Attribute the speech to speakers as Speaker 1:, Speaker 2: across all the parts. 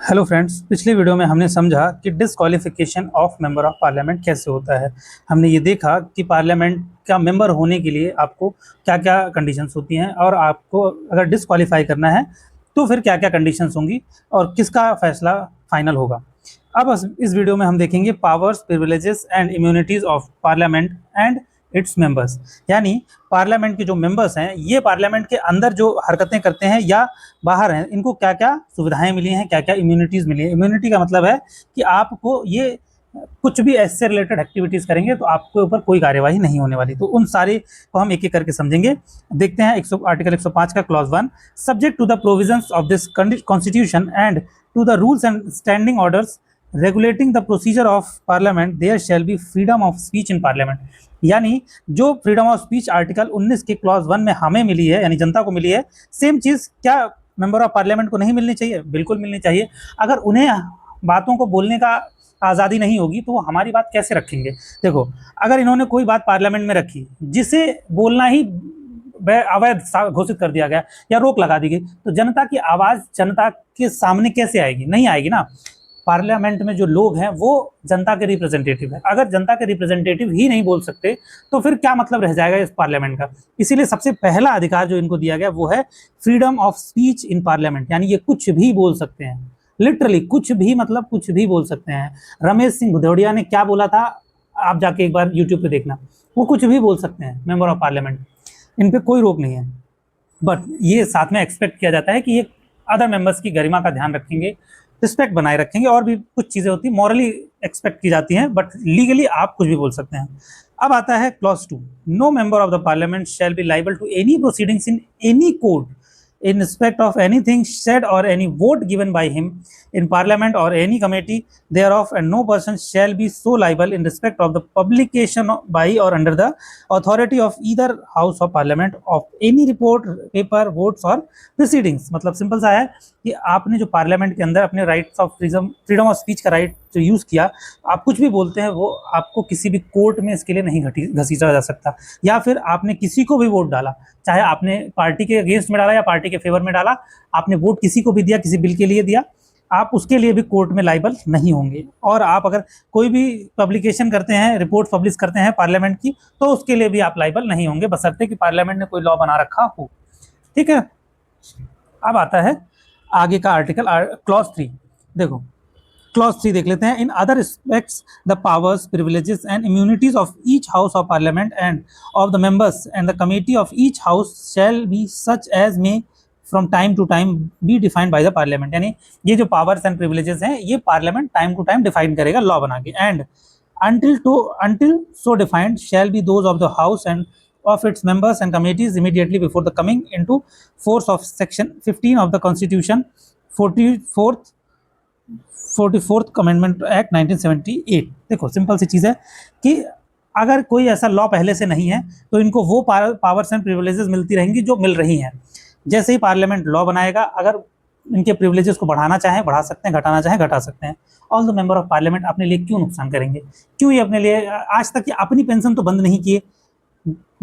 Speaker 1: Hello friends, पिछले video में हमने समझा कि disqualification of member of parliament कैसे होता है। हमने ये देखा कि पार्लियामेंट का मेंबर होने के लिए आपको क्या क्या कंडीशंस होती हैं और आपको अगर डिसक्वालीफाई करना है तो फिर क्या क्या कंडीशंस होंगी और किसका फैसला फाइनल होगा। अब इस वीडियो में हम देखेंगे powers, privileges and immunities of parliament and its members. यानी पार्लियामेंट के जो मेंबर्स हैं ये पार्लियामेंट के अंदर जो हरकतें करते हैं या बाहर हैं, इनको क्या क्या सुविधाएं मिली हैं, क्या क्या इम्यूनिटीज़ मिली हैं। इम्यूनिटी का मतलब है कि आपको ये कुछ भी ऐसे रिलेटेड एक्टिविटीज़ करेंगे तो आपके ऊपर कोई कार्यवाही नहीं होने वाली। तो उन सारे को हम एक एक करके समझेंगे। देखते हैं आर्टिकल 105 का clause 1, subject to the provisions of this constitution and to the rules and standing orders regulating the procedure of parliament there shall be freedom of speech in parliament. यानी जो फ्रीडम ऑफ स्पीच आर्टिकल 19 के clause 1 में हमें मिली है, यानी जनता को मिली है, same चीज़ क्या मेंबर ऑफ पार्लियामेंट को नहीं मिलनी चाहिए? बिल्कुल मिलनी चाहिए। अगर उन्हें बातों को बोलने का आज़ादी नहीं होगी तो वो हमारी बात कैसे रखेंगे? देखो, अगर इन्होंने कोई बात पार्लियामेंट में रखी जिसे बोलना ही अवैध घोषित कर दिया गया या रोक लगा दी गई, तो जनता की आवाज़ जनता के सामने कैसे आएगी? नहीं आएगी ना। पार्लियामेंट में जो लोग हैं वो जनता के रिप्रेजेंटेटिव है। अगर जनता के रिप्रेजेंटेटिव ही नहीं बोल सकते तो फिर क्या मतलब रह जाएगा इस पार्लियामेंट का? इसीलिए सबसे पहला अधिकार जो इनको दिया गया वो है freedom of speech in parliament. यानी ये कुछ भी बोल सकते हैं, लिटरली कुछ भी, मतलब कुछ भी बोल सकते हैं। रमेश सिंह भदौड़िया ने क्या बोला था, आप जाके एक बार यूट्यूब पे देखना। वो कुछ भी बोल सकते हैं मेंबर ऑफ पार्लियामेंट, इन पे कोई रोक नहीं है। बट ये साथ में एक्सपेक्ट किया जाता है कि ये अदर मेंबर्स की गरिमा का ध्यान रखेंगे, रिस्पेक्ट बनाए रखेंगे, और भी कुछ चीज़ें होती हैं मॉरली एक्सपेक्ट की जाती हैं, बट लीगली आप कुछ भी बोल सकते हैं। अब आता है clause 2, no member of the parliament shall be liable to any proceedings in any court in respect of anything said or any vote given by him in parliament or any committee thereof, and no person shall be so liable in respect of the publication by or under the authority of either house of parliament of any report, paper, votes or proceedings। मतलब simple सा है कि आपने जो parliament के अंदर अपने rights of freedom of speech का राइट जो यूज़ किया, आप कुछ भी बोलते हैं वो आपको किसी भी कोर्ट में इसके लिए नहीं घसीटा जा सकता। या फिर आपने किसी को भी वोट डाला, चाहे आपने पार्टी के अगेंस्ट में डाला या पार्टी के फेवर में डाला, आपने वोट किसी को भी दिया, किसी बिल के लिए दिया, आप उसके लिए भी कोर्ट में लाइबल नहीं होंगे। और आप अगर कोई भी पब्लिकेशन करते हैं, रिपोर्ट पब्लिश करते हैं पार्लियामेंट की, तो उसके लिए भी आप लाइबल नहीं होंगे, बशर्ते कि पार्लियामेंट ने कोई लॉ बना रखा हो। ठीक है। अब आता है आगे का आर्टिकल क्लॉज 3। देखो क्लॉज 3 देख लेते हैं। In other respects the powers, privileges and immunities of each house of parliament and of the members and the committee of each house shall be such as may from time to time be defined by the parliament. यानी ये जो powers and privileges हैं ये parliament time to time define करेगा law बना के। And until so defined shall be those of the house and of its members and committees immediately before the coming into force of section 15 of the constitution, 44th amendment act 1978। देखो simple सी चीज़ है कि अगर कोई ऐसा law पहले से नहीं है तो इनको वो पावर्स एंड प्रिविलेजेस मिलती रहेंगी जो मिल रही हैं। जैसे ही पार्लियामेंट लॉ बनाएगा, अगर इनके प्रिविलेजेस को बढ़ाना चाहें बढ़ा सकते हैं, घटाना चाहें घटा सकते हैं। All the member of parliament अपने लिए क्यों नुकसान करेंगे? क्यों ये अपने लिए, आज तक ये अपनी पेंशन तो बंद नहीं किए,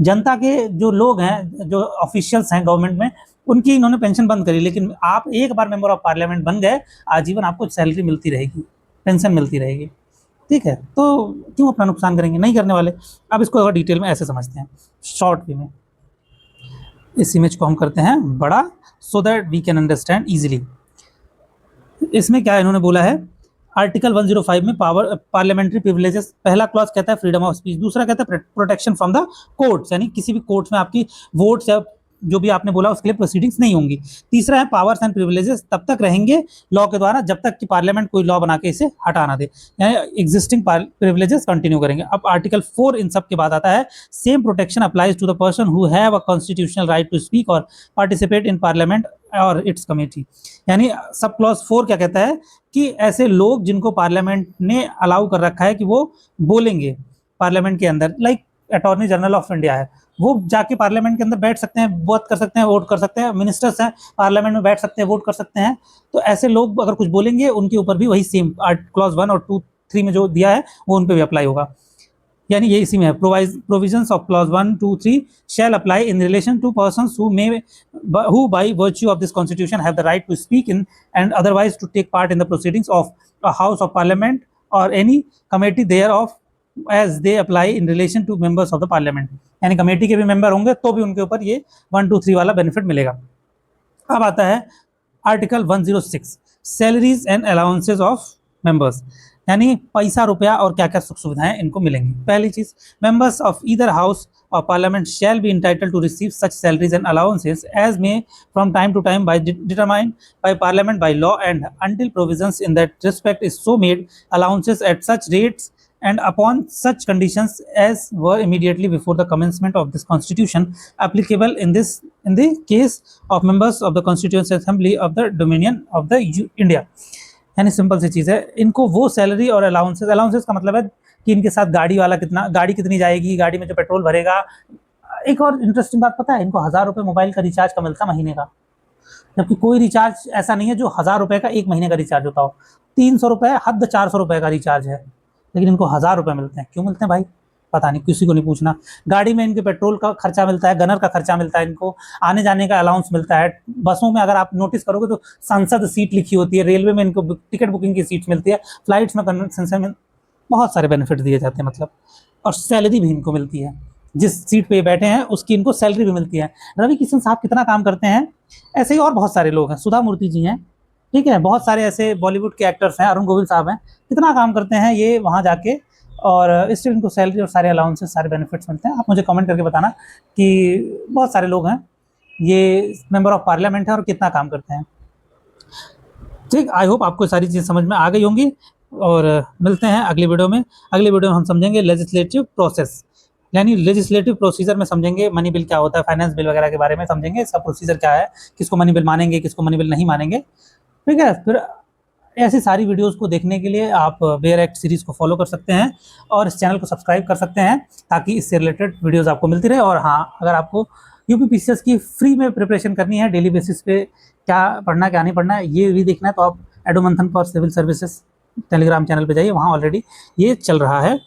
Speaker 1: जनता के जो लोग हैं, जो ऑफिशियल्स हैं गवर्नमेंट में, उनकी इन्होंने पेंशन बंद करी, लेकिन आप एक बार मेंबर ऑफ पार्लियामेंट बन गए, आजीवन आपको सैलरी मिलती रहेगी, पेंशन मिलती रहेगी। ठीक है, तो क्यों अपना नुकसान करेंगे? नहीं करने वाले। अब इसको अगर डिटेल में ऐसे समझते हैं, शॉर्ट वे में। इस इमेज को हम करते हैं बड़ा, so that we can understand easily. इसमें क्या इन्होंने बोला है, आर्टिकल 105 में पावर पार्लियामेंट्री प्रिविलेजेस, पहला क्लॉज कहता है फ्रीडम ऑफ स्पीच, दूसरा कहता है प्रोटेक्शन फ्रॉम द कोर्ट्स, यानी किसी भी कोर्ट्स में आपकी वोट्स या जो भी आपने बोला उसके लिए प्रोसीडिंग्स नहीं होंगी। तीसरा है पावर्स एंड प्रिविलेजेस तब तक रहेंगे लॉ के द्वारा जब तक कि पार्लियामेंट कोई लॉ बना के इसे हटा ना दे, यानी एग्जिस्टिंग प्रिविलेजेस कंटिन्यू करेंगे। अब आर्टिकल 4 इन सब के बाद आता है, same protection applies to the person who have a constitutional right to speak और पार्टिसिपेट इन पार्लियामेंट और इट्स कमेटी। यानी सब क्लॉज 4 क्या कहता है कि ऐसे लोग जिनको पार्लियामेंट ने अलाउ कर रखा है कि वो बोलेंगे पार्लियामेंट के अंदर, like attorney general of India है, वो जाके पार्लियामेंट के अंदर बैठ सकते हैं, बात कर सकते हैं, वोट कर सकते हैं। मिनिस्टर्स हैं, पार्लियामेंट में बैठ सकते हैं, वोट कर सकते हैं। तो ऐसे लोग अगर कुछ बोलेंगे उनके ऊपर भी वही सेम क्लॉज 1 और 2, 3 में जो दिया है वो उन पर भी अप्लाई होगा। यानी ये इसी में है, provisions of clause 1, 2, 3 shall apply in relation to persons who by virtue of this constitution have the right to speak in and otherwise to take part in the proceedings of a house of parliament or any committee thereof as they apply in relation to members of the parliament। यानी committee के भी member होंगे तो भी उनके ऊपर ये 1, 2, 3 वाला बेनिफिट मिलेगा। अब आता है article 106 salaries and allowances of members, यानी पैसा रुपया और क्या क्या सुख सुविधाएं इनको मिलेंगी। पहली चीज, members of either house of parliament shall be entitled to receive such salaries and allowances as may from time to time by determined by parliament by law and until provisions in that respect is so made, allowances at such rates and upon such conditions as were immediately before the commencement of this constitution applicable in the case of members of the constituent assembly of the dominion of the India। यानी simple सी चीज़ है, इनको वो salary और allowances का मतलब है कि इनके साथ गाड़ी कितनी जाएगी, गाड़ी में जो पेट्रोल भरेगा। एक और इंटरेस्टिंग बात पता है, इनको 1000 रुपये मोबाइल का रिचार्ज का मिलता है महीने का, जबकि कोई रिचार्ज ऐसा नहीं है जो 1000 रुपये का एक महीने का रिचार्ज होता हो। 300 रुपये हद 400 रुपये का रिचार्ज है, लेकिन इनको 1000 रुपये मिलते हैं। क्यों मिलते हैं भाई, पता नहीं, किसी को नहीं पूछना। गाड़ी में इनके पेट्रोल का खर्चा मिलता है, गनर का खर्चा मिलता है, इनको आने जाने का अलाउंस मिलता है। बसों में अगर आप नोटिस करोगे तो संसद सीट लिखी होती है, रेलवे में इनको टिकट बुकिंग की सीट मिलती है, फ्लाइट्स में कन्वेंशन में बहुत सारे बेनिफिट दिए जाते हैं मतलब, और सैलरी भी इनको मिलती है। जिस सीट पे बैठे हैं उसकी इनको सैलरी भी मिलती है। रवि किशन साहब कितना काम करते हैं, ऐसे ही और बहुत सारे लोग हैं, सुधा मूर्ति जी हैं, ठीक है, बहुत सारे ऐसे बॉलीवुड के एक्टर्स हैं, अरुण गोविल साहब हैं, कितना काम करते हैं ये वहाँ जाके, और इससे इनको सैलरी और सारे अलाउंसेस सारे बेनिफिट्स मिलते हैं। आप मुझे कमेंट करके बताना कि बहुत सारे लोग हैं, ये मेंबर ऑफ पार्लियामेंट है और कितना काम करते हैं। ठीक, आई होप आपको सारी चीज़ समझ में आ गई होंगी, और मिलते हैं अगली वीडियो में। अगली वीडियो में हम समझेंगे लेजिस्लेटिव प्रोसेस, यानी लेजिस्लेटिव प्रोसीजर में समझेंगे मनी बिल क्या होता है, फाइनेंस बिल वगैरह के बारे में समझेंगे, इसका प्रोसीजर क्या है, किसको मनी बिल मानेंगे, किसको मनी बिल नहीं मानेंगे। ठीक है, फिर ऐसी सारी वीडियोस को देखने के लिए आप बेयर एक्ट सीरीज़ को फॉलो कर सकते हैं और इस चैनल को सब्सक्राइब कर सकते हैं, ताकि इससे रिलेटेड वीडियोस आपको मिलती रहे। और हाँ, अगर आपको यूपीपीसीएस की फ्री में प्रिपरेशन करनी है, डेली बेसिस पे क्या पढ़ना क्या नहीं पढ़ना है ये भी देखना है, तो आप एडोमंथन for civil services Telegram channel पे जाइए, वहाँ ऑलरेडी ये चल रहा है।